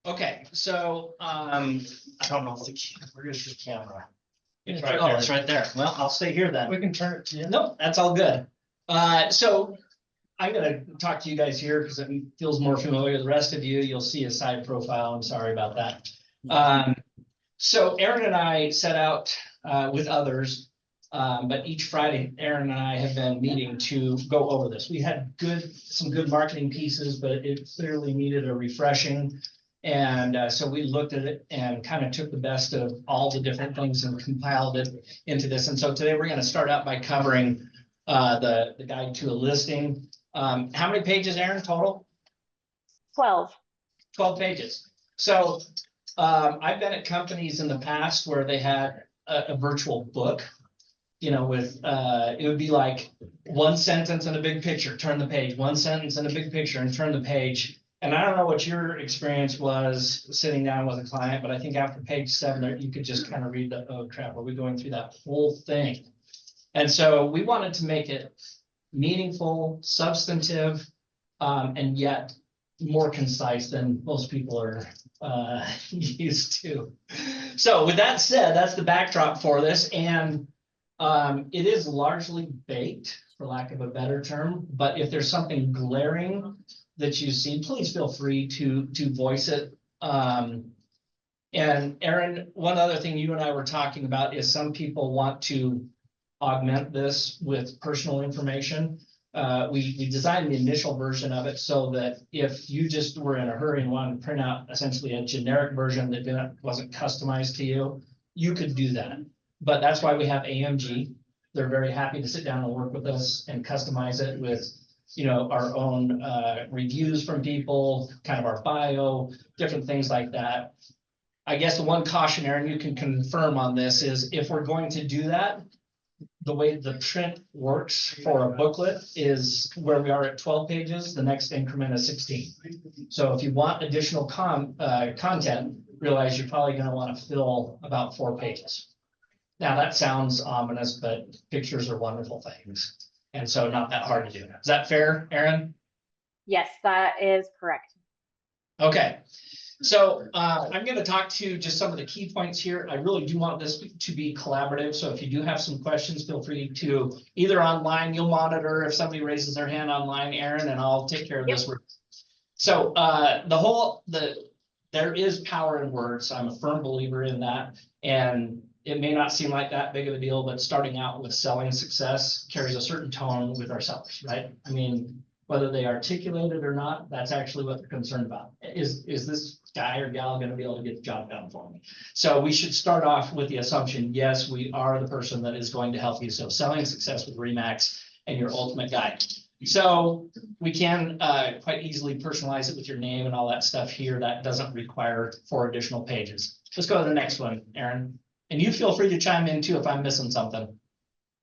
Okay, so, I don't know if where is the camera? It's right Oh, there. it's right there. Well, I'll stay here then. We can turn it to you. No, that's all good. So I'm gonna talk to you guys here because it feels more familiar. The rest of you, you'll see a side profile. I'm sorry about that. So Aaron and I set out with others, but each Friday, Aaron and I have been meeting to go over this. We had some good marketing pieces, but it clearly needed a refreshing. And so we looked at it and kind of took the best of all the different things and compiled it into this. And so today we're going to start out by covering the guide to a listing. How many pages, Aaron, total? 12. 12 pages. So I've been at companies in the past where they had a virtual book, you know, with it would be like one sentence and a big picture, turn the page, one sentence and a big picture and turn the page. And I don't know what your experience was sitting down with a client, but I think after page 7, you could just kind of read the, oh crap, are we going through that whole thing? And so we wanted to make it meaningful, substantive, and yet more concise than most people are used to. So with that said, that's the backdrop for this. And it is largely baked, for lack of a better term, but if there's something glaring that you see, please feel free to voice it. And Aaron, one other thing you and I were talking about is some people want to augment this with personal information. We designed the initial version of it so that if you just were in a hurry and wanted to print out essentially a generic version that wasn't customized to you, you could do that. But that's why we have AMG. They're very happy to sit down and work with us and customize it with, you know, our own reviews from people, kind of our bio, different things like that. I guess the one caution, Aaron, you can confirm on this is if we're going to do that, the way the print works for a booklet is where we are at 12 pages, the next increment is 16. So if you want additional content, realize you're probably going to want to fill about 4 pages. Now that sounds ominous, but pictures are wonderful things. And so not that hard to do. Is that fair, Aaron? Yes, that is correct. Okay. So I'm going to talk to just some of the key points here. I really do want this to be collaborative. So if you do have some questions, feel free to either online, you'll monitor if somebody raises their hand online, Aaron, and I'll take care of this. So there is power in words. I'm a firm believer in that. And it may not seem like that big of a deal, but starting out with selling success carries a certain tone with our sellers, right? I mean, whether they articulate it or not, that's actually what they're concerned about. Is this guy or gal going to be able to get the job done for me? So we should start off with the assumption, yes, we are the person that is going to help you. So selling success with RE/MAX and your ultimate guide. So we can quite easily personalize it with your name and all that stuff here. That doesn't require 4 additional pages. Let's go to the next one, Aaron. And you feel free to chime in too if I'm missing something.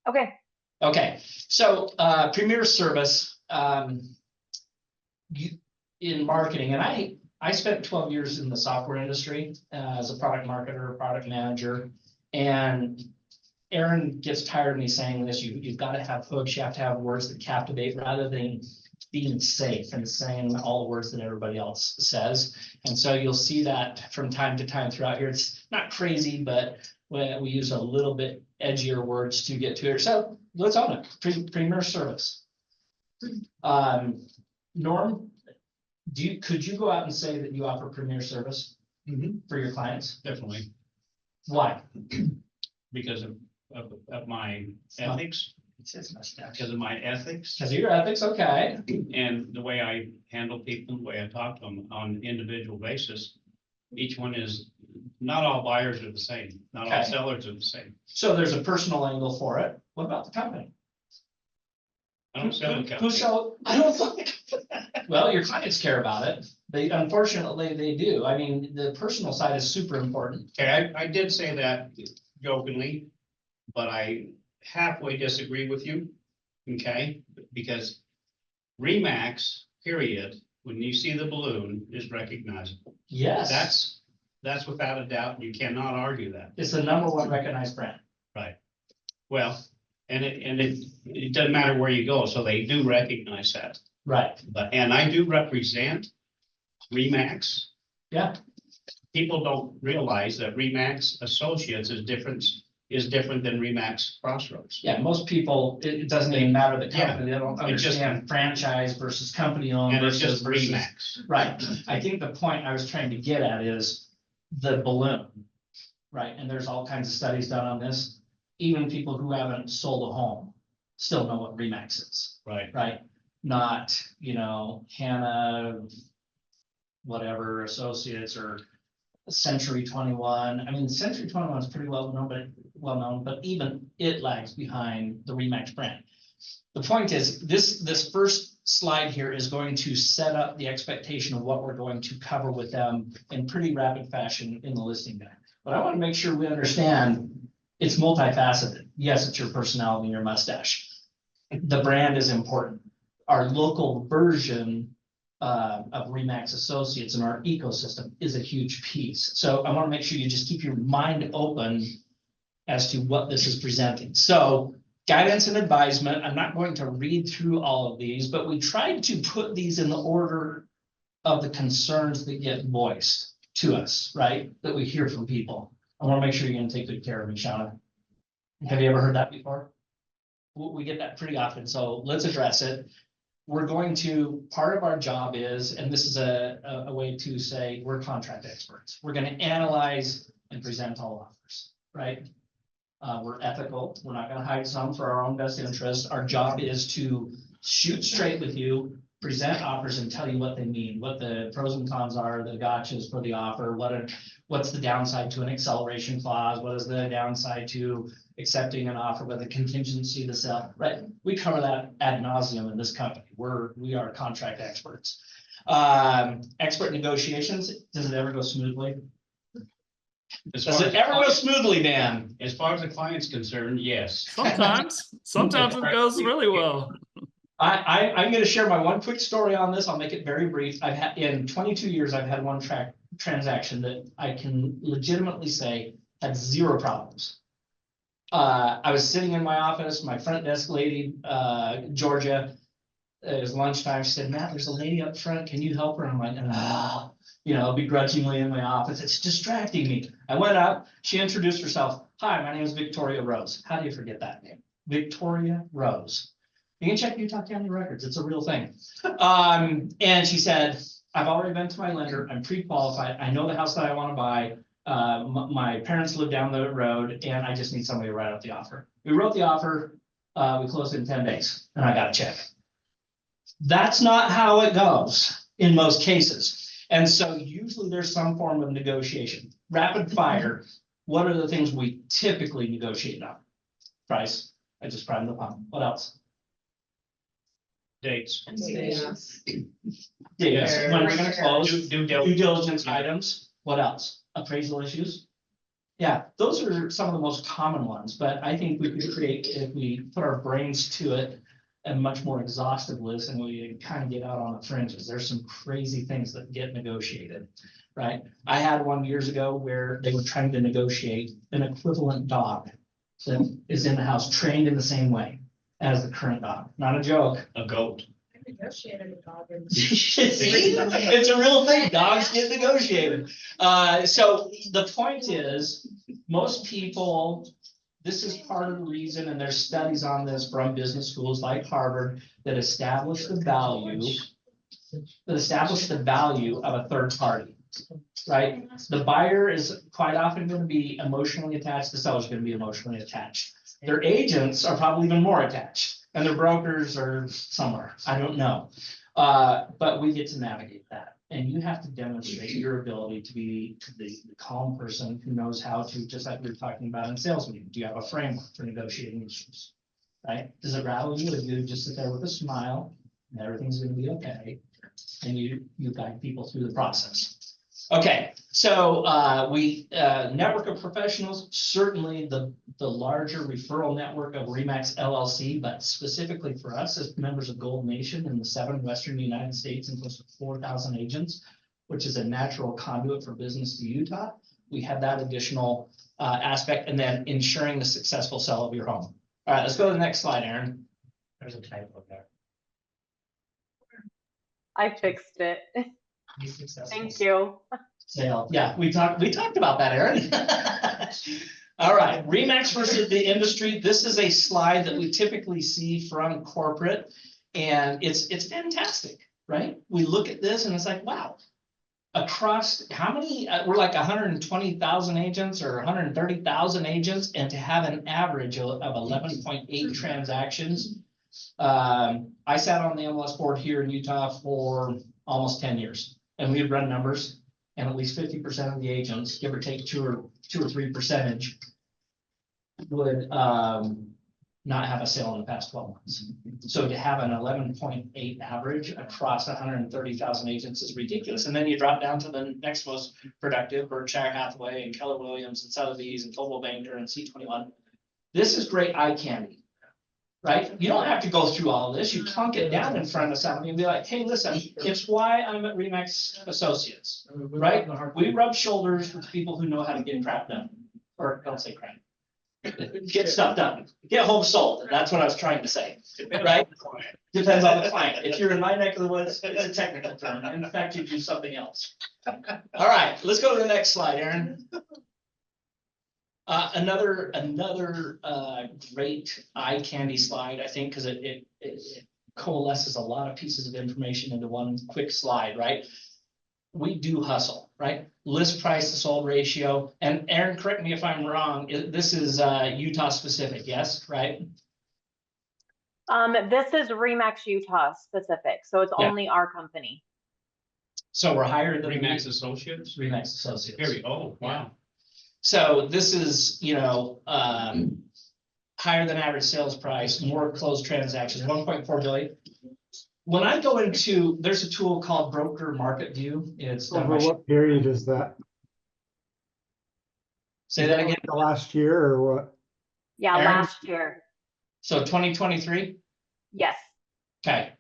Okay. Okay, so Premier Service in marketing, and I spent 12 years in the software industry as a product marketer, product manager, and Aaron gets tired of me saying this, you've got to have hooks, you have to have words that captivate rather than being safe and saying all the words that everybody else says. And so you'll see that from time to time throughout here. It's not crazy, but we use a little bit edgier words to get to it. So let's own it. Premier Service. Norm, could you go out and say that you offer Premier Service for your clients? Definitely, Why? because of my ethics, because of my ethics Because of your ethics, okay. and the way I handle people, the way I talk to them on an individual basis. Each one is, not all buyers are the same, not all Okay. sellers are the same. So there's a personal angle for it. What about the company? I don't sell a Who company. sell? I don't think. Well, your clients care about it. Unfortunately, they do. I mean, the personal side is super important. Okay, I did say that jokingly, but I halfway disagree with you, okay? Because RE/MAX, period, when you see the balloon, is recognizable. Yes. That's without a doubt, you cannot argue that. It's the #1 recognized brand. Right. Well, and it doesn't matter where you go, so they do recognize that. Right. But, and I do represent RE/MAX. Yeah. people don't realize that Remax Associates is different than Remax Crossroads. Yeah, most people, it doesn't even matter the Yeah. company, they don't It just- understand franchise versus company owned And it's versus. just Remax. Right, I think the point I was trying to get at is the balloon. Right, and there's all kinds of studies done on this, even people who haven't sold a home still know what Remax is, Right. right? Not, Hannah, whatever associates or Century 21. I mean, Century 21 is pretty well known, but even it lags behind the Remax brand. The point is, this first slide here is going to set up the expectation of what we're going to cover with them in pretty rapid fashion in the listing guide. But I want to make sure we understand it's multifaceted. Yes, it's your personality and your mustache. The brand is important. Our local version of Remax Associates in our ecosystem is a huge piece. So I want to make sure you just keep your mind open as to what this is presenting. So guidance and advisement, I'm not going to read through all of these, but we tried to put these in the order of the concerns that get voiced to us, right? That we hear from people. I want to make sure you're going to take good care of me, Shauna. Have you ever heard that before? We get that pretty often, so let's address it. We're going to, part of our job is, and this is a way to say, we're contract experts. We're going to analyze and present all offers, right? We're ethical. We're not going to hide some for our own best interest. Our job is to shoot straight with you, present offers and tell you what they mean, what the pros and cons are, the gotchas for the offer, what's the downside to an acceleration clause, what is the downside to accepting an offer with a contingency to sell, right? We cover that ad nauseum in this company. We are contract experts. Expert negotiations, does it ever go smoothly? As Does far it as ever go smoothly, Dan? As far as the client's concerned, yes. Sometimes it goes really well. I'm gonna share my one quick story on this. I'll make it very brief. I've had, in 22 years, I've had one transaction that I can legitimately say had zero problems. I was sitting in my office, my front desk lady, Georgia, it was lunchtime. She said, Matt, there's a lady up front. Can you help her? I'm like, begrudgingly in my office. It's distracting me. I went up. She introduced herself. Hi, my name is Victoria Rose. How do you forget that name? Victoria Rose. You can check Utah County records. It's a real thing. And she said, I've already been to my lender. I'm pre-qualified. I know the house that I want to buy. My parents live down the road and I just need somebody to write up the offer. We wrote the offer. We closed in 10 days and I got a check. That's not how it goes in most cases. And so usually there's some form of negotiation. Rapid fire, what are the things we typically negotiate on? Price. I just primed the pump. What else? Dates. Dates. Yes. When we're gonna close. Due Due diligence Yeah. items. What else? Appraisal issues. Yeah, those are some of the most common ones, but I think we could create, if we put our brains to it, a much more exhaustive list and we kind of get out on the fringes. There's some crazy things that get negotiated, right? I had one years ago where they were trying to negotiate an equivalent dog that is in the house, trained in the same way as the current dog. Not a joke. A goat. Negotiated a dog. It's a real thing. Dogs get negotiated. So the point is, most people, this is part of the reason, and there's studies on this from business schools like Harvard that establish the value of a third party, right? The buyer is quite often going to be emotionally attached. The seller is going to be emotionally attached. Their agents are probably even more attached. And their brokers are somewhere, I don't know. But we get to navigate that. And you have to demonstrate your ability to be the calm person who knows how to, just like we were talking about in sales meeting, do you have a framework for negotiating issues? Right? Does it rattle you if you just sit there with a smile and everything's gonna be okay? And you guide people through the process. Okay, so we network of professionals, certainly the larger referral network of Remax LLC, but specifically for us as members of Gold Nation in the 7 Western United States and close to 4,000 agents, which is a natural conduit for business to Utah. We have that additional aspect, and then ensuring the successful sale of your home. All right, let's go to the next slide, Aaron. There's a typo there. I fixed it. Be successful. Thank you. Sale, yeah, we talked about that, Aaron. All right, Remax versus the industry. This is a slide that we typically see from corporate, and it's fantastic, right? We look at this and it's like, wow. Across how many, we're like 120,000 agents or 130,000 agents, and to have an average of 11.8 transactions. I sat on the MLS board here in Utah for almost 10 years, and we've run numbers, and at least 50% of the agents, give or take 2 or 3%, would not have a sale in the past 12 months. So to have an 11.8 average across 130,000 agents is ridiculous. And then you drop down to the next most productive, Berkshire Hathaway and Keller Williams and Sotheby's and Coldwell Banker and C21. This is great eye candy, right? You don't have to go through all of this. You plunk it down in front of somebody and be like, hey, listen, it's why I'm at Remax Associates, right? We rub shoulders with people who know how to get crap done, or don't say crap. Get stuff done, get home sold. That's what I was trying to say, right? Depends on the client. If you're in my neck of the woods, it's a technical term. In fact, you do something else. All right, let's go to the next slide, Aaron. Another great eye candy slide, I think, because it coalesces a lot of pieces of information into one quick slide, right? We do hustle, right? List price to sold ratio. And Aaron, correct me if I'm wrong, this is Utah specific, yes, right? This is Remax Utah specific, so it's Yeah. only our company. So we're higher than Remax Associates? Remax Associates. Very, oh, wow. So this is, higher than average sales price, more closed transactions, 1.4 billion. When I go into, there's a tool called Broker Market View. It's done Over by, what period is that? say that again. The last year or what? Yeah, Aaron? last year. So 2023, Yes. okay.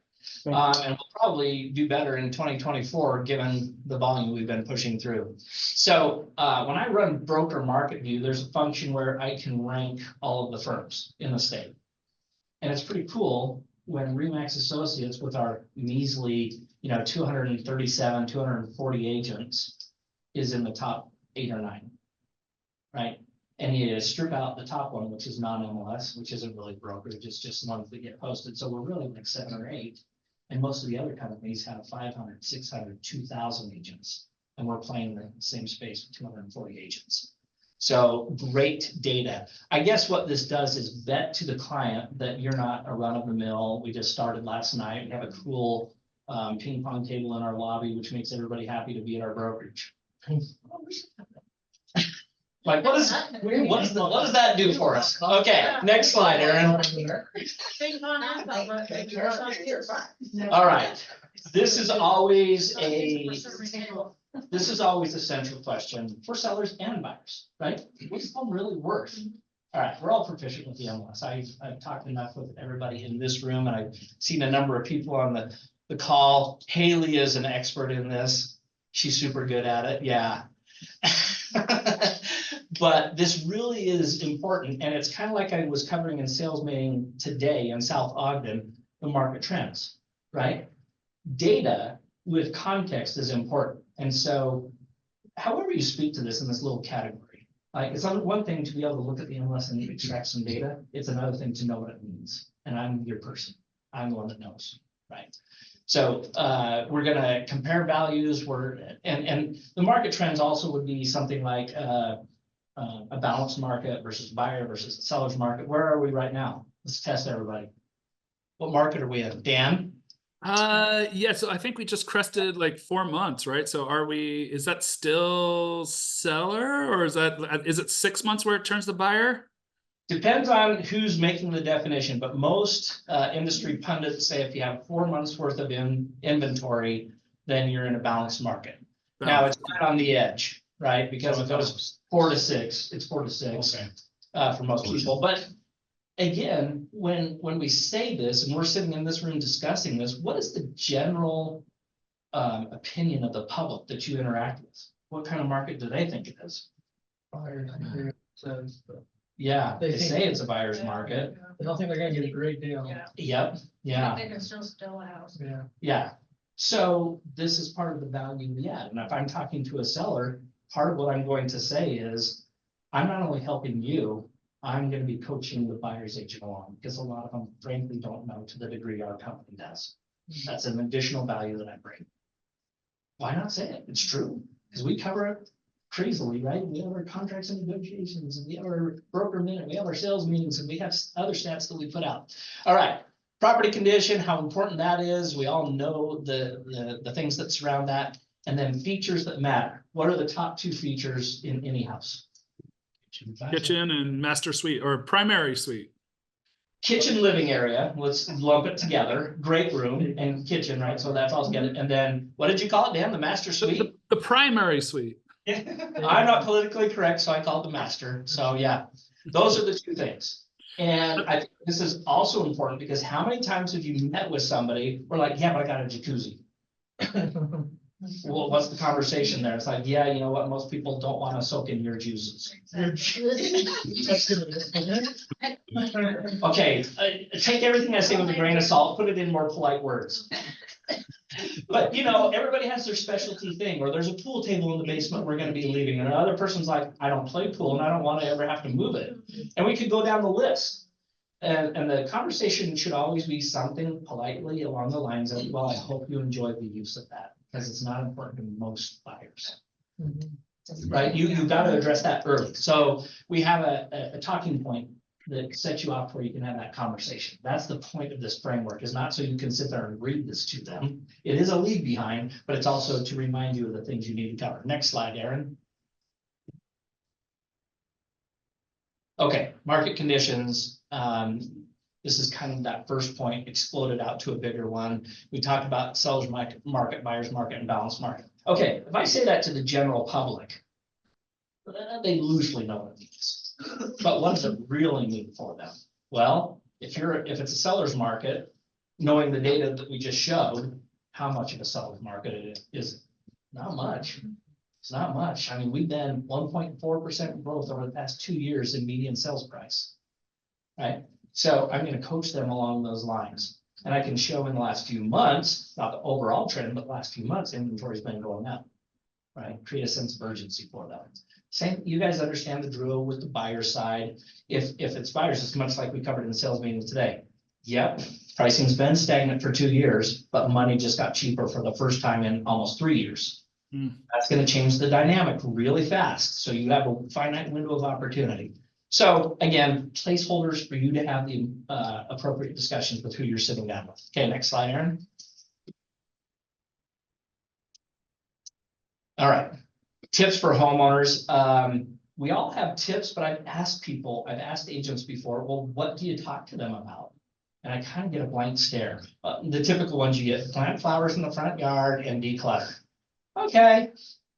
Thank And we'll probably do better in 2024, given the volume we've been pushing through. So when I run Broker Market View, there's a function where I can rank all of the firms in the state. And it's pretty cool when Remax Associates, with our measly, 237, 240 agents, is in the top 8 or 9, right? And you strip out the top one, which is non-MLS, which isn't really brokerage, it's just the ones that get posted. So we're really like 7 or 8. And most of the other companies have 500, 600, 2,000 agents. And we're playing the same space with 240 agents. So great data. I guess what this does is vet to the client that you're not a run of the mill. We just started last night. We have a cool ping pong table in our lobby, which makes everybody happy to be at our brokerage. Like, what does that do for us? Okay, next slide, Aaron. All right, this is always a central question for sellers and buyers, right? What's home really worth? All right, we're all proficient with the MLS. I've talked enough with everybody in this room, and I've seen a number of people on the call. Haley is an expert in this. She's super good at it, yeah. But this really is important, and it's kind of like I was covering in sales meeting today in South Ogden, the market trends, right? Data with context is important. And so however you speak to this in this little category, like it's one thing to be able to look at the MLS and extract some data. It's another thing to know what it means. And I'm your person. I'm the one that knows, right? So we're going to compare values. And the market trends also would be something like a balanced market versus buyer versus the seller's market. Where are we right now? Let's test everybody. What market are we in? Dan? Yeah, so I think we just crested like 4 months, right? So is that still seller, or is it 6 months where it turns to buyer? Depends on who's making the definition, but most industry pundits say if you have 4 months worth of inventory, then you're in a balanced market. Now it's right on the edge, right? Because it goes 4 to 6, it's 4 to 6 for most people. But again, when we say this and we're sitting in this room discussing this, what is the general opinion of the public that you interact with? What kind of market do they think it is? Yeah, they say it's a buyer's market. I don't think they're gonna get a great deal. Yep, yeah, They can still a house. Yeah. yeah. So this is part of the value we add. And if I'm talking to a seller, part of what I'm going to say is, I'm not only helping you, I'm gonna be coaching the buyer's agent along, because a lot of them frankly don't know to the degree our company does. That's an additional value that I bring. Why not say it? It's true, because we cover it crazily, right? We have our contracts and negotiations, and we have our broker minute, we have our sales meetings, and we have other stats that we put out. All right, property condition, how important that is. We all know the things that surround that. And then features that matter. What are the top 2 features in any house? Kitchen and master suite or primary suite. Kitchen, living area, let's lump it together, great room and kitchen, right? So that's all together. And then, what did you call it, Dan? The master suite? The primary suite. I'm not politically correct, so I call it the master. So yeah, those are the 2 things. And I think this is also important, because how many times have you met with somebody, we're like, yeah, but I got a jacuzzi. Well, what's the conversation there? It's like, yeah, you know what? Most people don't want to soak in your juices. Okay, take everything I say with a grain of salt, put it in more polite words. But you know, everybody has their specialty thing, or there's a pool table in the basement we're gonna be leaving, and another person's like, I don't play pool and I don't want to ever have to move it. And we could go down the list. And the conversation should always be something politely along the lines of, well, I hope you enjoy the use of that, because it's not important to most buyers. Right, you gotta address that early. So we have a talking point that sets you up where you can have that conversation. That's the point of this framework, is not so you can sit there and read this to them. It is a leave behind, but it's also to remind you of the things you need to cover. Next slide, Aaron. Okay, market conditions. This is kind of that first point exploded out to a bigger one. We talked about sellers market, buyers market, and balanced market. Okay, if I say that to the general public, they loosely know what it means. But what does it really mean for them? Well, if it's a seller's market, knowing the data that we just showed, how much of a seller's market it is? Not much. It's not much. I mean, we've been 1.4% growth over the past 2 years in median sales price. Right? So I'm going to coach them along those lines. And I can show in the last few months, not the overall trend, but the last few months, inventory's been going up. Right? Create a sense of urgency for them. Same, you guys understand the drill with the buyer side. If it's buyers, it's much like we covered in the sales meeting today. Yep, pricing's been stagnant for 2 years, but money just got cheaper for the first time in almost 3 years. That's going to change the dynamic really fast. So you have a finite window of opportunity. So again, placeholders for you to have the appropriate discussions with who you're sitting down with. Okay, next slide, Aaron. All right, tips for homeowners. We all have tips, but I've asked agents before, well, what do you talk to them about? And I kind of get a blank stare. The typical ones you get: plant flowers in the front yard and declutter. Okay,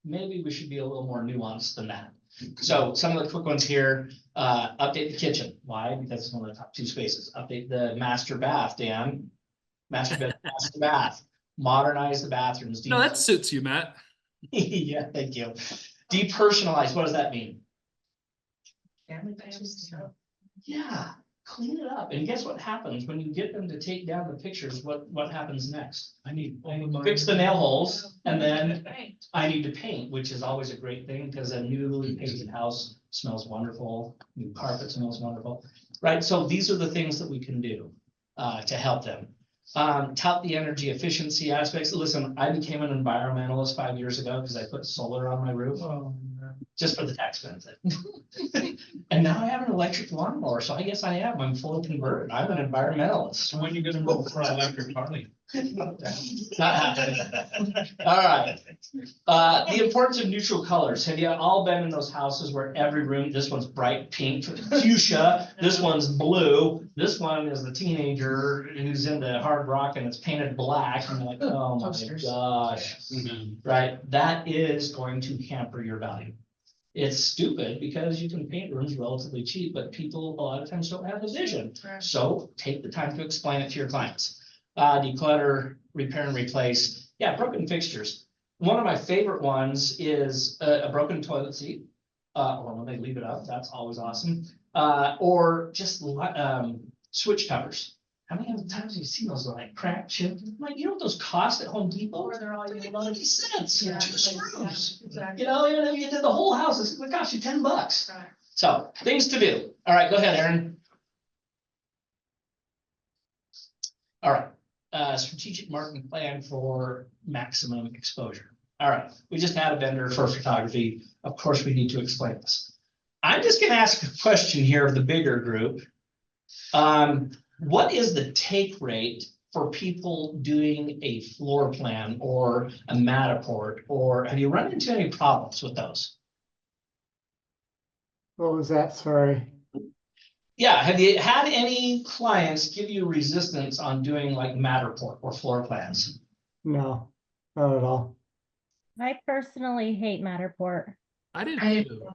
maybe we should be a little more nuanced than that. So some of the quick ones here, update the kitchen. Why? Because it's one of the top 2 spaces. Update the master bath, Dan. Master bed, master bath. Modernize the bathrooms. No, that suits you, Matt. Yeah, thank you. Depersonalize, what does that mean? Family pictures. Yeah, clean it up. And guess what happens when you get them to take down the pictures? What happens next? I need fix the nail holes, and then I need to paint, which is always a great thing, because a newly painted house smells wonderful. New carpet smells wonderful, right? So these are the things that we can do to help them. Tout the energy efficiency aspects. Listen, I became an environmentalist 5 years ago because I put solar on my roof. Just for the tax benefit. And now I have an electric lawnmower, so I guess I am. I'm fully converted. I'm an environmentalist. So when are you gonna vote for an electric Harley? Not happening. All right. The importance of neutral colors. Have you all been in those houses where every room, this one's bright pink, fuchsia, this one's blue, this one is the teenager who's into hard rock and it's painted black, and you're like, oh my gosh. Right? That is going to hamper your value. It's stupid because you can paint rooms relatively cheap, but people a lot of times don't have the vision. So take the time to explain it to your clients. Declutter, repair and replace. Yeah, broken fixtures. One of my favorite ones is a broken toilet seat. Or when they leave it up, that's always awesome. Or just switch covers How many other times have you seen those like cracked chip? Like, you know what those cost at Home Depot? Or they're all They're you like love. 50 cents, Yeah, two screws. exactly. You know, even if you did the whole house, it's gonna cost you $10. Right. So, things to do. All right, go ahead, Aaron. All right, strategic marketing plan for maximum exposure. All right, we just had a vendor for photography. Of course, we need to explain this. I'm just gonna ask a question here of the bigger group. What is the take rate for people doing a floor plan or a Matterport, or have you run into any problems with those? What was that? Sorry. Yeah, have you had any clients give you resistance on doing like Matterport or floor plans? No, not at all. I personally hate Matterport. I did I- too.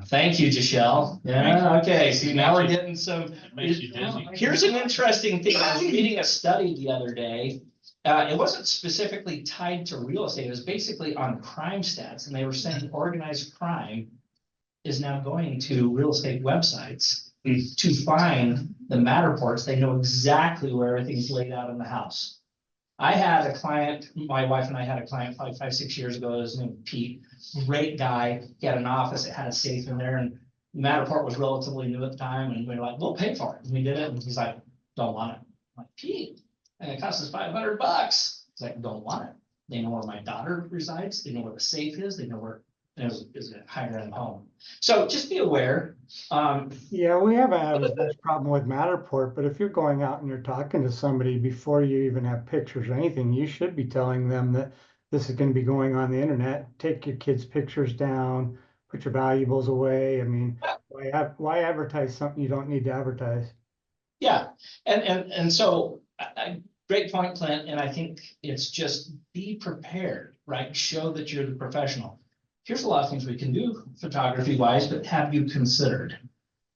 Thank you, Giselle. Yeah, okay, see, now we're getting some. It makes you dizzy. Here's an interesting thing. I was reading a study the other day. It wasn't specifically tied to real estate. It was basically on crime stats, and they were saying organized crime is now going to real estate websites to find the Matterports. They know exactly where everything's laid out in the house. I had a client, my wife and I had a client probably 5-6 years ago, his name was Pete, great guy. He had an office that had a safe in there, and Matterport was relatively new at the time, and we were like, we'll pay for it. And we did it, and he's like, don't want it. I'm like, Pete, and it cost us $500. He's like, don't want it. They know where my daughter resides, they know where the safe is, they know where it is a higher end home. So just be aware. Yeah, we haven't had as much problem with Matterport, but if you're going out and you're talking to somebody before you even have pictures or anything, you should be telling them that this is going to be going on the internet. Take your kids' pictures down, put your valuables away. I mean, why advertise something you don't need to advertise? Yeah, and so great point, Clint, and I think it's just be prepared, right? Show that you're the professional. Here's a lot of things we can do photography wise, but have you considered,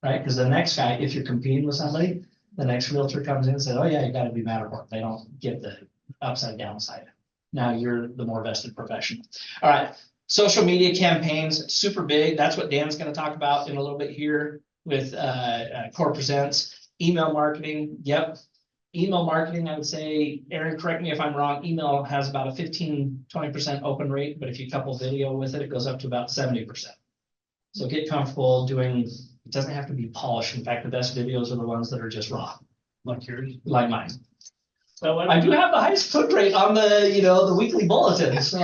right? Because the next guy, if you're competing with somebody, the next realtor comes in and says, oh yeah, you gotta be Matterport. They don't get the upside down side. Now you're the more vested professional. All right, social media campaigns, super big. That's what Dan's gonna talk about in a little bit here with Core Presents. Email marketing, yep. Email marketing, I would say, Aaron, correct me if I'm wrong, email has about a 15-20% open rate, but if you couple video with it, it goes up to about 70%. So get comfortable doing, it doesn't have to be polished. In fact, the best videos are the ones that are just raw, Like yours. like mine. So I do have the highest click rate on the, the weekly bulletin, so.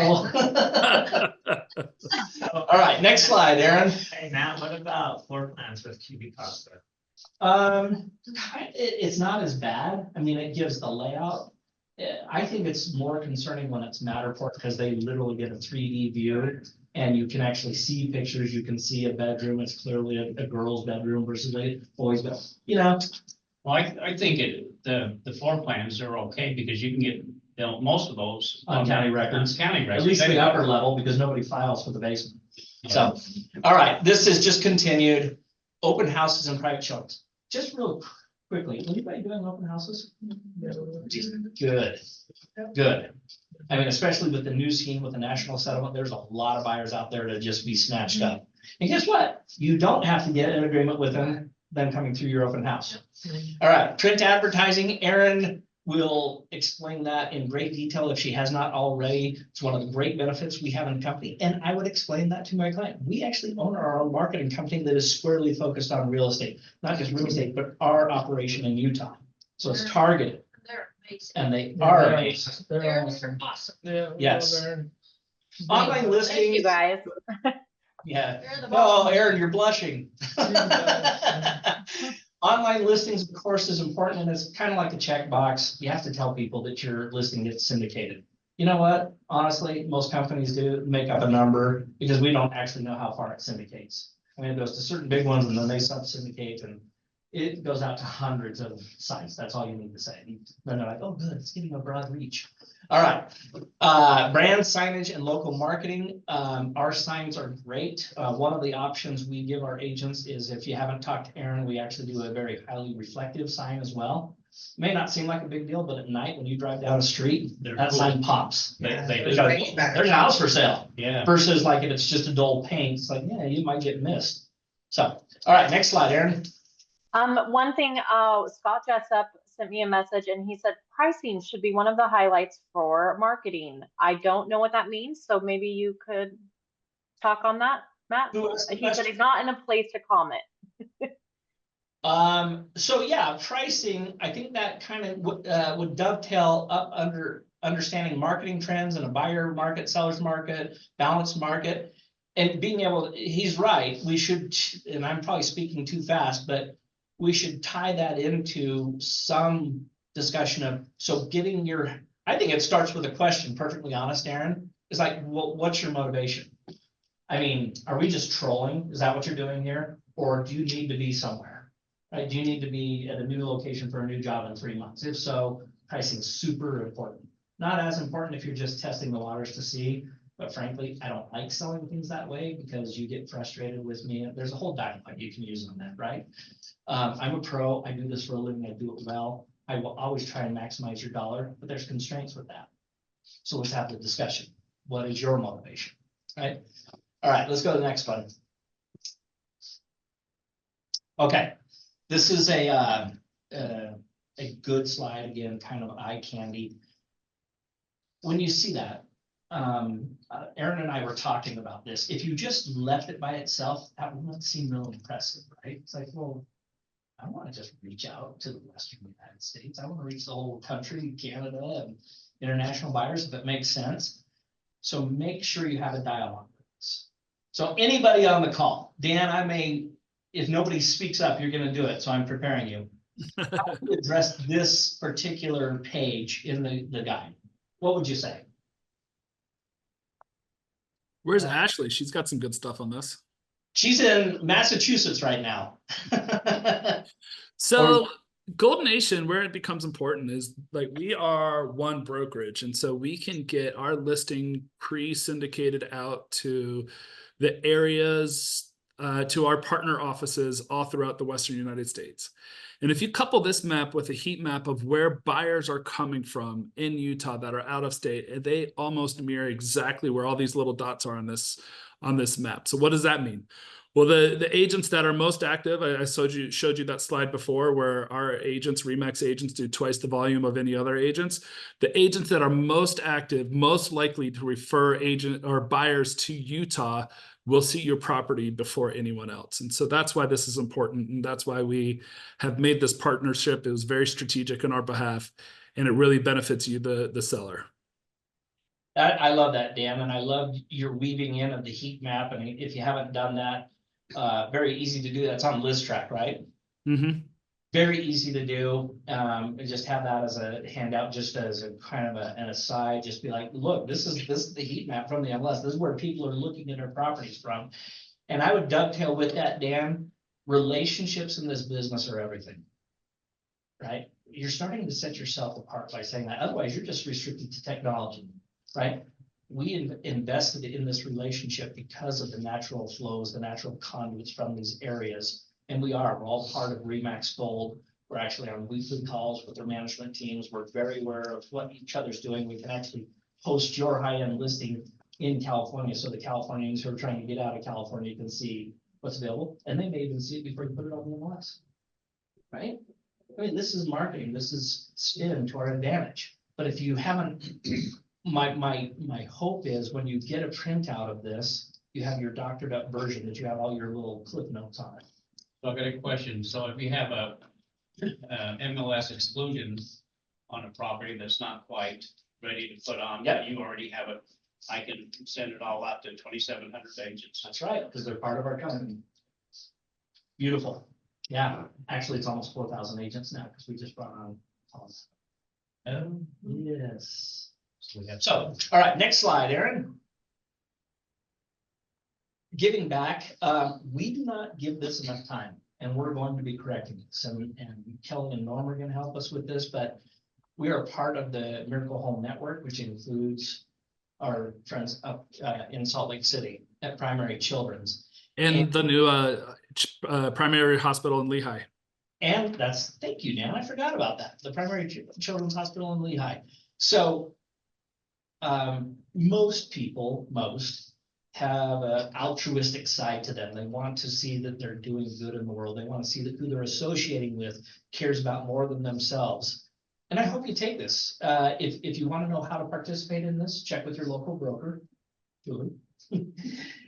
All right, next slide, Aaron. Hey, Matt, what about floor plans with QB Costa? It's not as bad. I mean, it gives the layout. I think it's more concerning when it's Matterport because they literally get a 3D view and you can actually see pictures. You can see a bedroom. It's clearly a girl's bedroom versus a boy's bedroom, Well, I think the floor plans are okay because you can get, most of those. On county records. County at records. least the upper level because nobody files for the basement. So, all right, this is just continued. Open houses and private showings. Just real quickly, anybody doing open houses? Good, good. I mean, especially with the new scheme with the national settlement, there's a lot of buyers out there to just be snatched up. And guess what? You don't have to get an agreement with them coming through your open house. All right, print advertising, Erin will explain that in great detail if she has not already. It's one of the great benefits we have in the company. And I would explain that to my client. We actually own our own marketing company that is squarely focused on real estate, not just real estate, but our operation in Utah. So it's targeted They're amazing. and they are amazing. They're awesome. Yes. Online Thank you, listings. guys. Yeah. They're the Oh, best. Aaron, you're blushing. Online listings, of course, is important, and it's kind of like a checkbox. You have to tell people that your listing gets syndicated. You know what? Honestly, most companies do make up a number because we don't actually know how far it syndicates. I mean, it goes to certain big ones and then they sub-syndicate and it goes out to hundreds of sites. That's all you need to say. Then they're like, oh, good, it's getting a broad reach. All right. Brand signage and local marketing. Our signs are great. One of the options we give our agents is if you haven't talked to Aaron, we actually do a very highly reflective sign as well. May not seem like a big deal, but at night when you drive down the street, They're that cool. sign pops. They Because do. there's a house for sale Yeah. versus like if it's just a dull paint, it's like, yeah, you might get missed. So, all right, next slide, Aaron. One thing, Scott Jessup sent me a message and he said pricing should be one of the highlights for marketing. I don't know what that means, so maybe you could talk on that, Matt. Who asked the He said question? he's not in a place to comment. So yeah, pricing, I think that kind of would dovetail up under understanding marketing trends in a buyer market, seller's market, balanced market. And being able, he's right, we should, and I'm probably speaking too fast, but we should tie that into some discussion of, so getting your, I think it starts with a question, perfectly honest, Aaron, is like, what's your motivation? I mean, are we just trolling? Is that what you're doing here? Or do you need to be somewhere? Right? Do you need to be at a new location for a new job in 3 months? If so, pricing is super important. Not as important if you're just testing the waters to see, but frankly, I don't like selling things that way because you get frustrated with me. There's a whole dynamite you can use on that, right? I'm a pro, I do this for a living, I do it well. I will always try and maximize your dollar, but there's constraints with that. So let's have the discussion. What is your motivation, right? All right, let's go to the next one. Okay, this is a good slide, again, kind of eye candy. When you see that, Aaron and I were talking about this. If you just left it by itself, that would not seem real impressive, right? It's like, well, I want to just reach out to the Western United States. I want to reach the whole country, Canada, and international buyers, if it makes sense. So make sure you have a dialogue with this. So anybody on the call, Dan, if nobody speaks up, you're going to do it. So I'm preparing you. How would you address this particular page in the guide? What would you say? Where's Ashley? She's got some good stuff on this. She's in Massachusetts right now. So Golden Nation, where it becomes important is like we are one brokerage. And so we can get our listing pre-syndicated out to the areas, to our partner offices all throughout the Western United States. And if you couple this map with a heat map of where buyers are coming from in Utah that are out of state, they almost mirror exactly where all these little dots are on this map. So what does that mean? Well, the agents that are most active, I showed you that slide before where our agents, RE/MAX agents, do twice the volume of any other agents. The agents that are most active, most likely to refer agent or buyers to Utah will see your property before anyone else. And so that's why this is important. And that's why we have made this partnership. It was very strategic on our behalf, and it really benefits you, the seller. I love that, Dan, and I love your weaving in of the heat map. And if you haven't done that, very easy to do. That's on ListTrack, right? Mm-hmm. Very easy to do. And just have that as a handout, just as a kind of an aside. Just be like, look, this is the heat map from the MLS. This is where people are looking at their properties from. And I would dovetail with that, Dan. Relationships in this business are everything, right? You're starting to set yourself apart by saying that. Otherwise, you're just restricted to technology, right? We invested in this relationship because of the natural flows, the natural conduits from these areas. And we're all part of RE/MAX Gold. We're actually on weekly calls with their management teams. We're very aware of what each other's doing. We can actually post your high-end listing in California. So the Californians who are trying to get out of California can see what's available. And they may even see it before you put it on the MLS, right? I mean, this is marketing. This is spin to our advantage. But if you haven't, my hope is when you get a printout of this, you have your doctored up version that you have all your little clip notes on it. So I've got a question. So if you have a MLS exclusion on a property that's not quite ready to put on, Yep. but you already have it, I can send it all out to 2,700 agents. That's right, because they're part of our company. Beautiful. Yeah, actually, it's almost 4,000 agents now because we just brought on. Oh, yes. So we have So, all right, next slide, Aaron. Giving back, we do not give this enough time, and we're going to be correcting this. And Kelly and Norm are going to help us with this, but we are part of the Miracle Home Network, which includes our friends up in Salt Lake City at Primary Children's. And the new primary hospital in Lehigh. And thank you, Dan, I forgot about that, the Primary Children's Hospital in Lehigh. So most people have an altruistic side to them. They want to see that they're doing good in the world. They want to see that who they're associating with cares about more than themselves. And I hope you take this. If you want to know how to participate in this, check with your local broker, Julie.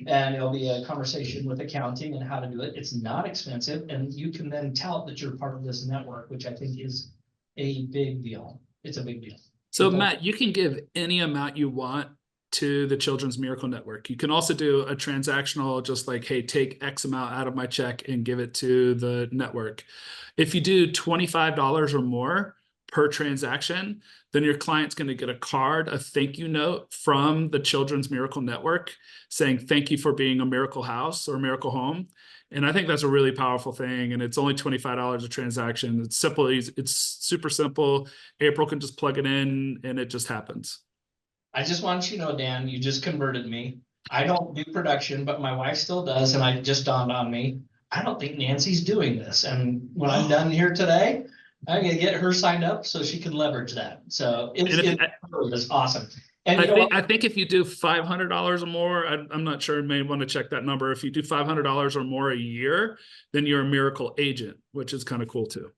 And it'll be a conversation with accounting and how to do it. It's not expensive, and you can then tout that you're part of this network, which I think is a big deal. It's a big deal. So People- Matt, you can give any amount you want to the Children's Miracle Network. You can also do a transactional, just like, hey, take X amount out of my check and give it to the network. If you do $25 or more per transaction, then your client's going to get a card, a thank you note from the Children's Miracle Network saying, thank you for being a miracle house or miracle home. And I think that's a really powerful thing. And it's only $25 a transaction. It's simple. It's super simple. April can just plug it in and it just happens. I just want you to know, Dan, you just converted me. I don't do production, but my wife still does, and it just dawned on me, I don't think Nancy's doing this. And when I'm done here today, I'm gonna get her signed up so she can leverage that. So it's awesome. And you know what? I think if you do $500 or more, I'm not sure, you may want to check that number. If you do $500 or more a year, then you're a miracle agent, which is kind of cool too.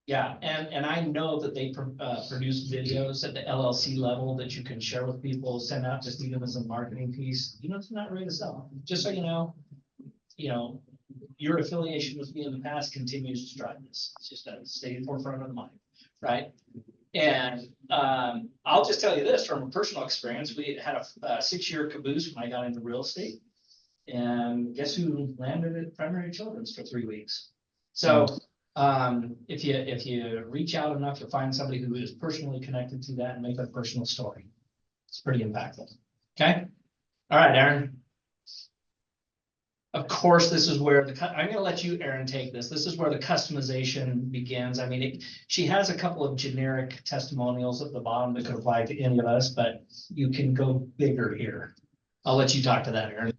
Yeah, and I know that they produce videos at the LLC level that you can share with people, send out, just leave them as a marketing piece. You know, it's not ready to sell. Just so you know, your affiliation with me in the past continues to drive this. It's just a stay forefront of the mind, right? And I'll just tell you this from a personal experience. We had a 6-year caboose when I got into real estate. And guess who landed at Primary Children's for 3 weeks? So if you reach out enough, you'll find somebody who is personally connected to that and make a personal story. It's pretty impactful. Okay. All right, Aaron. Of course, this is where I'm going to let you, Aaron, take this. This is where the customization begins. I mean, she has a couple of generic testimonials at the bottom that could apply to any of us, but you can go bigger here. I'll let you talk to that, Aaron.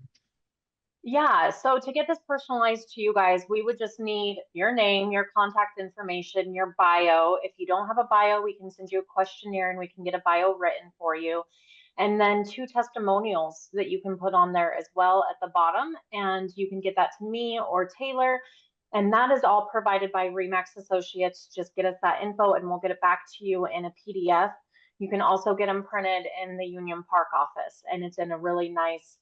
Yeah, so to get this personalized to you guys, we would just need your name, your contact information, your bio. If you don't have a bio, we can send you a questionnaire and we can get a bio written for you. And then 2 testimonials that you can put on there as well at the bottom. And you can get that to me or Taylor. And that is all provided by RE/MAX Associates. Just get us that info and we'll get it back to you in a PDF. You can also get them printed in the Union Park office. And it's in a really nice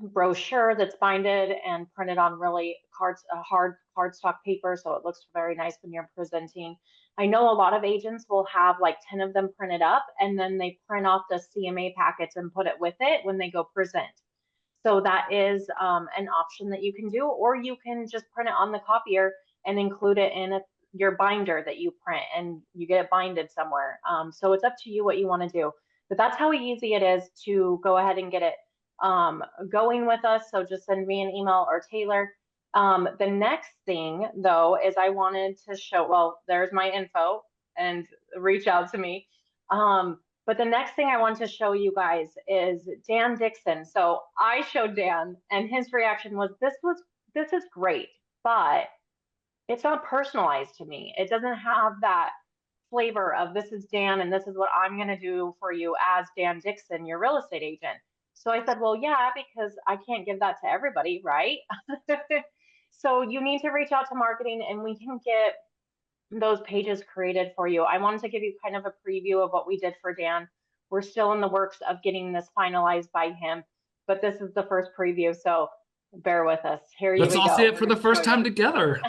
brochure that's binded and printed on really hard cardstock paper, so it looks very nice when you're presenting. I know a lot of agents will have like 10 of them printed up, and then they print off the CMA packets and put it with it when they go present. So that is an option that you can do, or you can just print it on the copier and include it in your binder that you print and you get it binded somewhere. So it's up to you what you want to do, but that's how easy it is to go ahead and get it going with us. So just send me an email or Taylor. The next thing though is I wanted to show, well, there's my info and reach out to me. But the next thing I want to show you guys is Dan Dixon. So I showed Dan and his reaction was, this is great, but it's not personalized to me. It doesn't have that flavor of this is Dan and this is what I'm going to do for you as Dan Dixon, your real estate agent. So I said, well, yeah, because I can't give that to everybody, right? So you need to reach out to marketing and we can get those pages created for you. I wanted to give you kind of a preview of what we did for Dan. We're still in the works of getting this finalized by him, but this is the first preview. So bear with us. Here you go. Let's all see it for the first time together.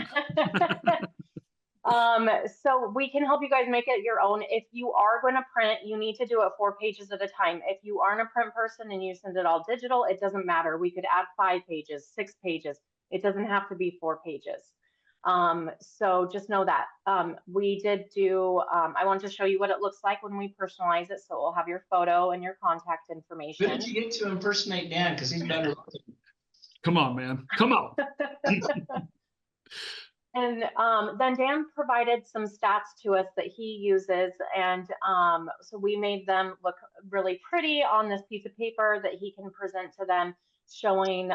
So we can help you guys make it your own. If you are going to print, you need to do it 4 pages at a time. If you aren't a print person and you send it all digital, it doesn't matter. We could add 5 pages, 6 pages. It doesn't have to be 4 pages. So just know that. We did do, I want to show you what it looks like when we personalize it. So we'll have your photo and your contact information. Who did you get to impersonate Dan? Because he's better. Come on, man. Come on. And then Dan provided some stats to us that he uses. And so we made them look really pretty on this piece of paper that he can present to them, showing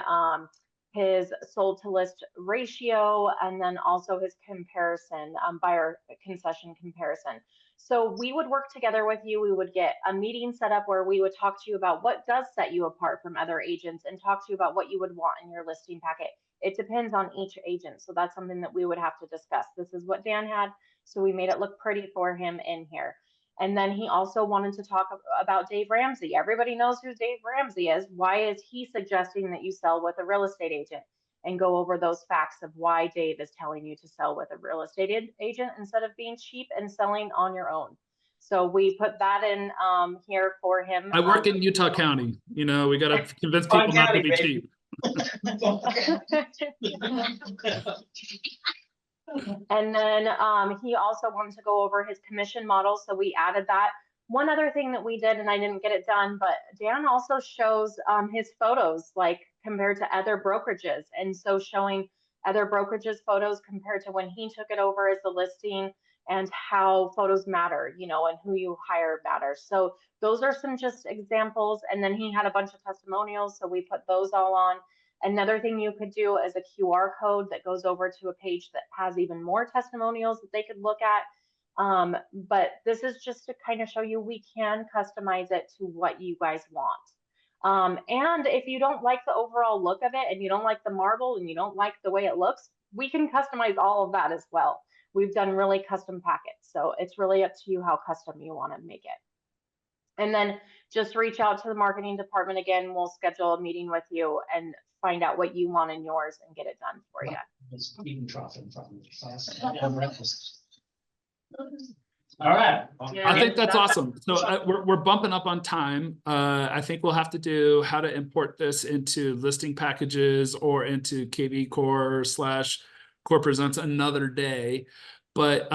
his sold to list ratio and then also his comparison, buyer concession comparison. So we would work together with you. We would get a meeting set up where we would talk to you about what does set you apart from other agents and talk to you about what you would want in your listing packet. It depends on each agent. So that's something that we would have to discuss. This is what Dan had. So we made it look pretty for him in here. And then he also wanted to talk about Dave Ramsey. Everybody knows who Dave Ramsey is. Why is he suggesting that you sell with a real estate agent? And go over those facts of why Dave is telling you to sell with a real estate agent instead of being cheap and selling on your own. So we put that in here for him. I work in Utah County. You know, we got to convince people not to be cheap. And then he also wanted to go over his commission model. So we added that. One other thing that we did, and I didn't get it done, but Dan also shows his photos like compared to other brokerages. And so showing other brokerages photos compared to when he took it over as the listing and how photos matter, you know, and who you hire matters. So those are some just examples. And then he had a bunch of testimonials. So we put those all on. Another thing you could do is a QR code that goes over to a page that has even more testimonials that they could look at. But this is just to kind of show you we can customize it to what you guys want. And if you don't like the overall look of it and you don't like the marble and you don't like the way it looks, we can customize all of that as well. We've done really custom packets. So it's really up to you how custom you want to make it. And then just reach out to the marketing department again. We'll schedule a meeting with you and find out what you want in yours and get it done for you. It's even dropping from the class. All right. I think that's awesome. So we're bumping up on time. I think we'll have to do how to import this into listing packages or into KV Core / Core Presents another day. But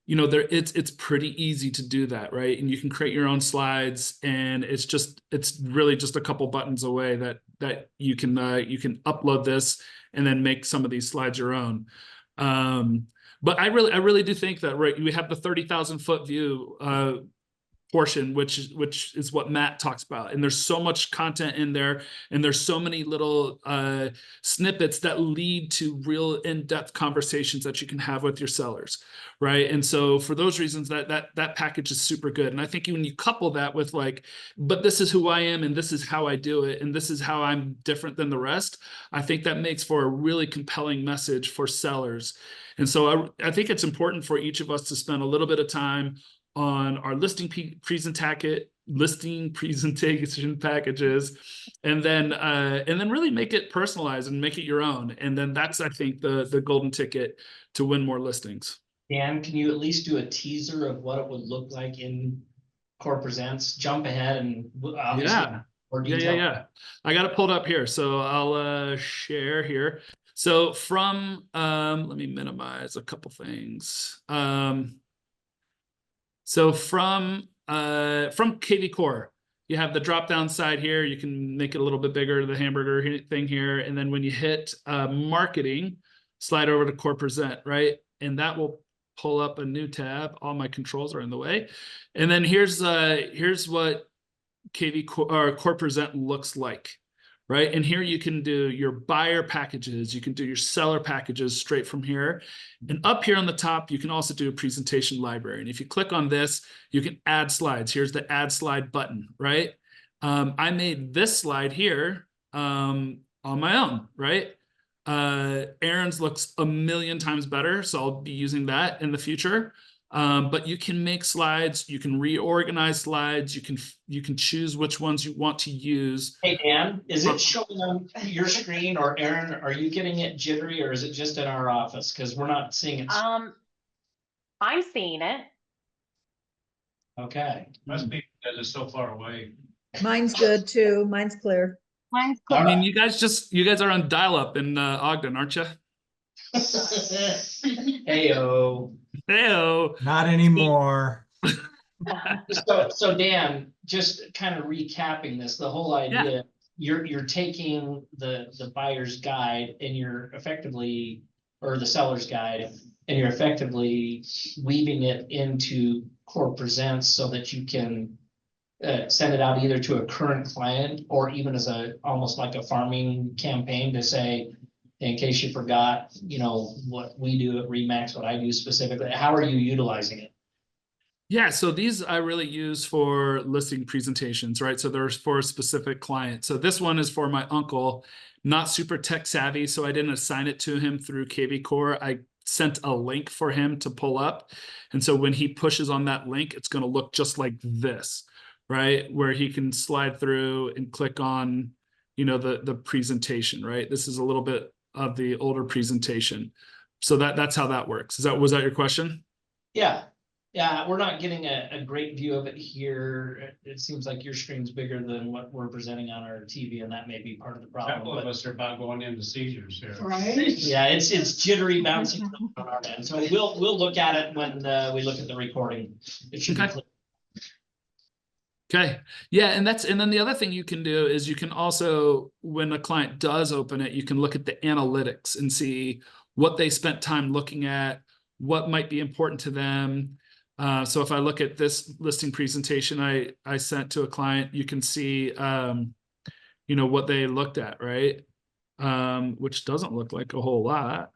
you know, it's pretty easy to do that, right? And you can create your own slides, and it's really just a couple buttons away that you can upload this and then make some of these slides your own. But I really do think that, right, we have the 30,000 foot view portion, which is what Matt talks about. And there's so much content in there, and there's so many little snippets that lead to real in-depth conversations that you can have with your sellers, right? And so for those reasons, that package is super good. And I think when you couple that with like, but this is who I am, and this is how I do it, and this is how I'm different than the rest, I think that makes for a really compelling message for sellers. And so I think it's important for each of us to spend a little bit of time on our listing presentation packages, and then really make it personalized and make it your own. And then that's, I think, the golden ticket to win more listings. Dan, can you at least do a teaser of what it would look like in Core Presents? Jump ahead and obviously more detail. Yeah. I got it pulled up here, so I'll share here. So from let me minimize a couple things. So from KV Core, you have the drop down side here. You can make it a little bit bigger, the hamburger thing here. And then when you hit marketing, slide over to Core Present, right? And that will pull up a new tab. All my controls are in the way. And then here's what KV Core, Core Present looks like. Right. And here you can do your buyer packages. You can do your seller packages straight from here. And up here on the top, you can also do a presentation library. And if you click on this, you can add slides. Here's the add slide button, right? I made this slide here on my own, right? Aaron's looks a million times better, so I'll be using that in the future. But you can make slides, you can reorganize slides, you can choose which ones you want to use. Hey Dan, is it showing on your screen, or Aaron, are you getting it jittery, or is it just in our office? Because we're not seeing it. I'm seeing it. Okay. Must be because it's so far away. Mine's good too. Mine's clear. Mine's I cool. mean, you guys are on dial-up in Ogden, aren't you? Heyo. Heyo. Not anymore. So Dan, just kind of recapping this, the whole idea, you're taking the buyer's guide and you're effectively, or the seller's guide, and you're effectively weaving it into Core Presents so that you can send it out either to a current client or even as almost like a farming campaign to say, in case you forgot, you know, what we do at RE/MAX, what I do specifically, how are you utilizing it? Yeah, so these I really use for listing presentations, right? So there's for a specific client. So this one is for my uncle, not super tech savvy, so I didn't assign it to him through KV Core. I sent a link for him to pull up. And so when he pushes on that link, it's going to look just like this, right? Where he can slide through and click on, the presentation, right? This is a little bit of the older presentation. So that's how that works. Was that your question? Yeah, yeah, we're not getting a great view of it here. It seems like your screen's bigger than what we're presenting on our TV, and that may be part of the problem. Couple of but- us are about going into seizures here. Right? Yeah, it's jittery, bouncy on our end. So we'll look at it when we look at the recording. It should be Okay. clear. Okay. Yeah. And then the other thing you can do is you can also, when a client does open it, you can look at the analytics and see what they spent time looking at, what might be important to them. So if I look at this listing presentation I sent to a client, you can see, what they looked at, right? Which doesn't look like a whole lot.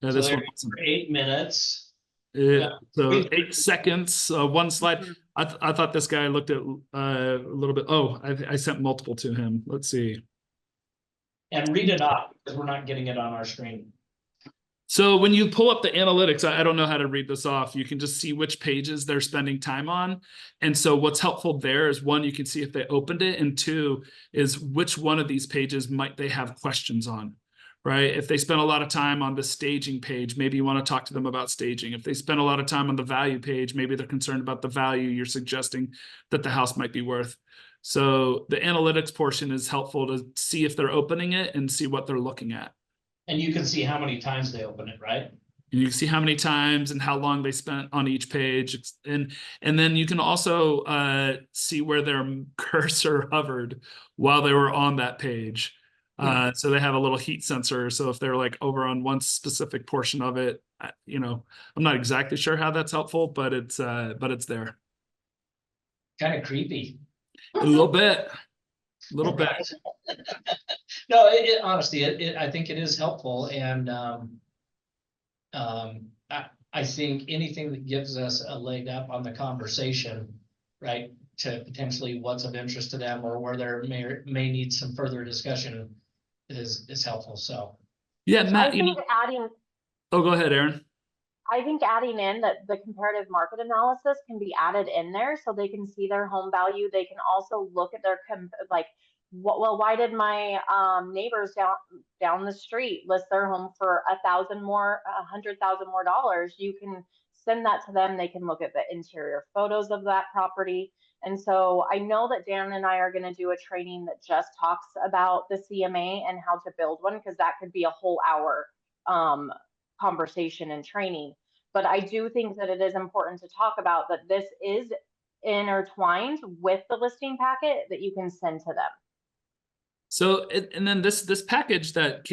So This there one, for 8 minutes. so 8 seconds, one slide. I thought this guy looked at a little bit. Oh, I sent multiple to him. Let's see. And read it off because we're not getting it on our screen. So when you pull up the analytics, I don't know how to read this off. You can just see which pages they're spending time on. And so what's helpful there is, one, you can see if they opened it, and two is which one of these pages might they have questions on, right? If they spend a lot of time on the staging page, maybe you want to talk to them about staging. If they spend a lot of time on the value page, maybe they're concerned about the value you're suggesting that the house might be worth. So the analytics portion is helpful to see if they're opening it and see what they're looking at. And you can see how many times they open it, right? You can see how many times and how long they spent on each page. And then you can also see where their cursor hovered while they were on that page. So they have a little heat sensor. So if they're like over on one specific portion of it, I'm not exactly sure how that's helpful, but it's there. Kind of creepy. A little bit. No, honestly, I think it is helpful, and I think anything that gives us a leg up on the conversation, right, to potentially what's of interest to them or where there may need some further discussion is helpful. So Yeah, Matt. Oh, go ahead, Aaron. I think adding in that the comparative market analysis can be added in there so they can see their home value. They can also look at their why did my neighbors down the street list their home for $100,000 more dollars? You can send that to them. They can look at the interior photos of that property. And so I know that Dan and I are going to do a training that just talks about the CMA and how to build one, because that could be a whole hour conversation and training. But I do think that it is important to talk about that this is intertwined with the listing packet that you can send to them. So, and then this package that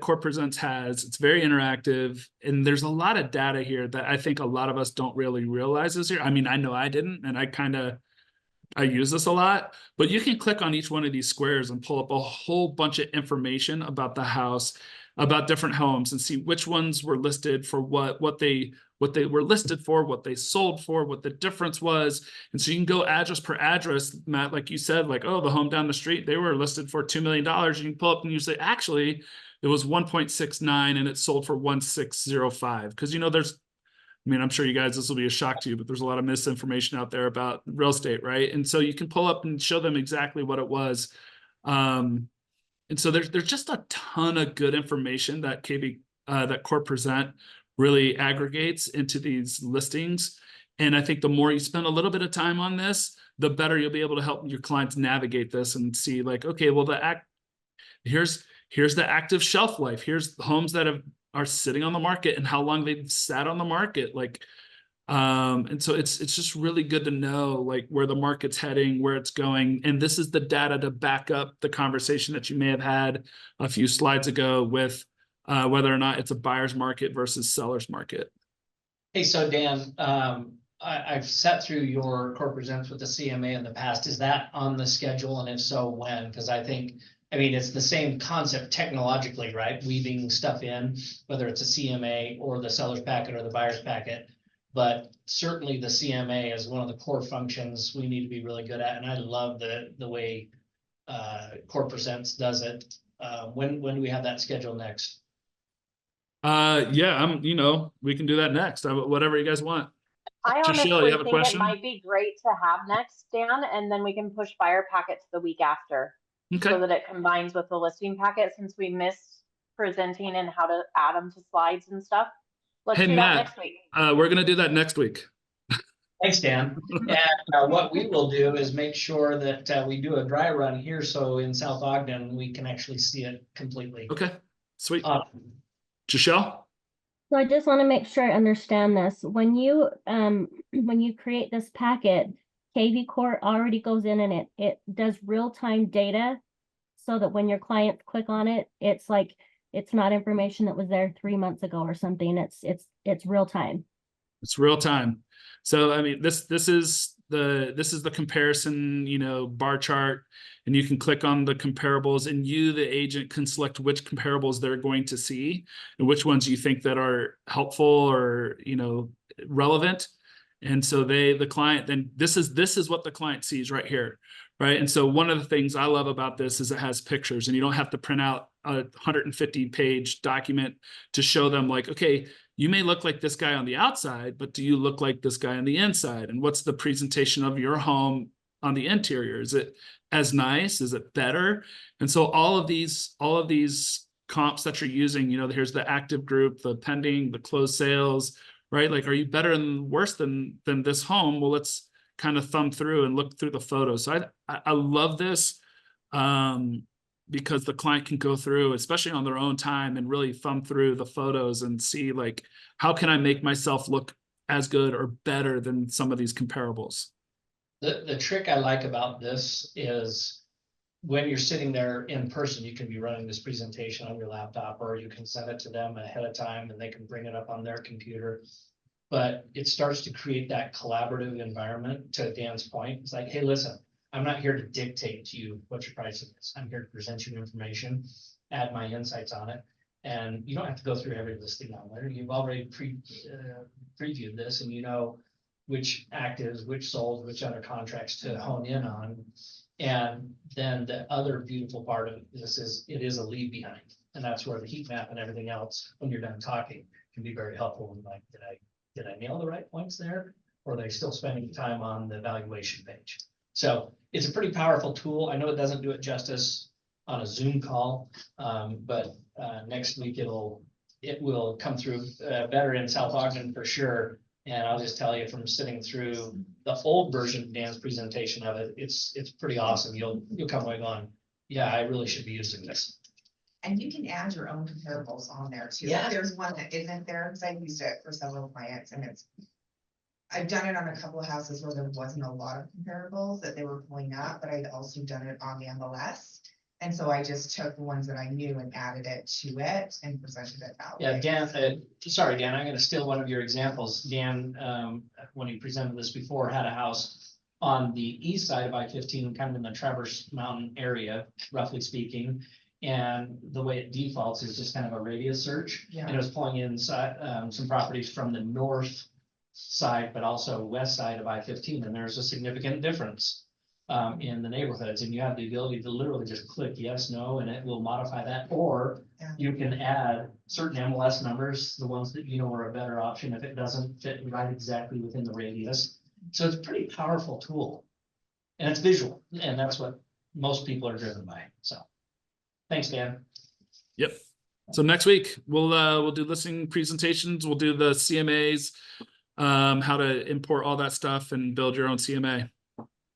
Core Presents has, it's very interactive, and there's a lot of data here that I think a lot of us don't really realize is here. I mean, I know I didn't, and I use this a lot, but you can click on each one of these squares and pull up a whole bunch of information about the house, about different homes, and see which ones were listed for what they were listed for, what they sold for, what the difference was. And so you can go address per address, Matt, like you said, like, oh, the home down the street, they were listed for $2 million. You can pull up and you say, actually, it was 1.69 and it sold for 1.605. Because, I'm sure you guys, this will be a shock to you, but there's a lot of misinformation out there about real estate, right? And so you can pull up and show them exactly what it was. And so there's just a ton of good information that that Core Present really aggregates into these listings. And I think the more you spend a little bit of time on this, the better you'll be able to help your clients navigate this and see, like, okay, well, here's the active shelf life. Here's the homes that are sitting on the market and how long they've sat on the market. And so it's just really good to know, like, where the market's heading, where it's going. And this is the data to back up the conversation that you may have had a few slides ago with whether or not it's a buyer's market versus seller's market. Hey, so Dan, I've sat through your Core Presents with the CMA in the past. Is that on the schedule? And if so, when? Because I mean, it's the same concept technologically, right? Weaving stuff in, whether it's a CMA or the seller's packet or the buyer's packet. But certainly the CMA is one of the core functions we need to be really good at, and I love the way Core Presents does it. When do we have that scheduled next? Yeah, we can do that next. Whatever you guys want. I Shashil, honestly you have a think question? it might be great to have next, Dan, and then we can push Fire Packet to the week after. So Okay. that it combines with the listing packet, since we missed presenting and how to add them to slides and stuff. Let's Hey, do that Matt, next week. we're gonna do that next week. Thanks, Dan. And what we will do is make sure that we do a dry run here, so in South Ogden, we can actually see it completely. Okay, sweet. Awesome. Jashelle? So I just want to make sure I understand this. When you create this packet, KV Core already goes in and it does real-time data so that when your clients click on it, it's like, it's not information that was there 3 months ago or something. It's real time. It's real time. So I mean, this is the comparison, bar chart, and you can click on the comparables, and you, the agent, can select which comparables they're going to see and which ones you think that are helpful or relevant. And so the client, then this is what the client sees right here, right? And so one of the things I love about this is it has pictures, and you don't have to print out a 150-page document to show them, like, okay, you may look like this guy on the outside, but do you look like this guy on the inside? And what's the presentation of your home on the interior? Is it as nice? Is it better? And so all of these comps that you're using, here's the active group, the pending, the closed sales, right? Like, are you better and worse than this home? Well, let's kind of thumb through and look through the photos. So I love this because the client can go through, especially on their own time, and really thumb through the photos and see, like, how can I make myself look as good or better than some of these comparables? The trick I like about this is when you're sitting there in person, you can be running this presentation on your laptop, or you can send it to them ahead of time and they can bring it up on their computer. But it starts to create that collaborative environment. To Dan's point, it's like, hey, listen, I'm not here to dictate to you what your pricing is. I'm here to present you information, add my insights on it. And you don't have to go through every listing on there. You've already previewed this, and you know which actives, which sold, which other contracts to hone in on. And then the other beautiful part of this is it is a leave behind. And that's where the heat map and everything else, when you're done talking, can be very helpful. And like, did I nail the right points there? Or are they still spending time on the evaluation page? So it's a pretty powerful tool. I know it doesn't do it justice on a Zoom call, but next week it will come through better in South Ogden for sure. And I'll just tell you, from sitting through the old version of Dan's presentation of it, it's pretty awesome. You'll come away going, yeah, I really should be using this. And you can add your own comparables on there too. Yeah. If there's one that isn't there, because I've used it for several clients, and I've done it on a couple of houses where there wasn't a lot of comparables that they were pulling up, but I'd also done it on the MLS. And so I just took the ones that I knew and added it to it and presented it that way. Yeah, Dan, sorry, Dan, I'm gonna steal one of your examples. Dan, when he presented this before, had a house on the east side of I-15, kind of in the Traverse Mountain area, roughly speaking. And the way it defaults is just kind of a radius search. Yeah. And it was pulling in some properties from the north side, but also west side of I-15. And there's a significant difference in the neighborhoods, and you have the ability to literally just click yes, no, and it will modify that. Or you can add certain MLS numbers, the ones that you know are a better option if it doesn't fit right exactly within the radius. So it's a pretty powerful tool, and it's visual, and that's what most people are driven by. So thanks, Dan. Yep. So next week we'll do listing presentations. We'll do the CMAs, how to import all that stuff and build your own CMA.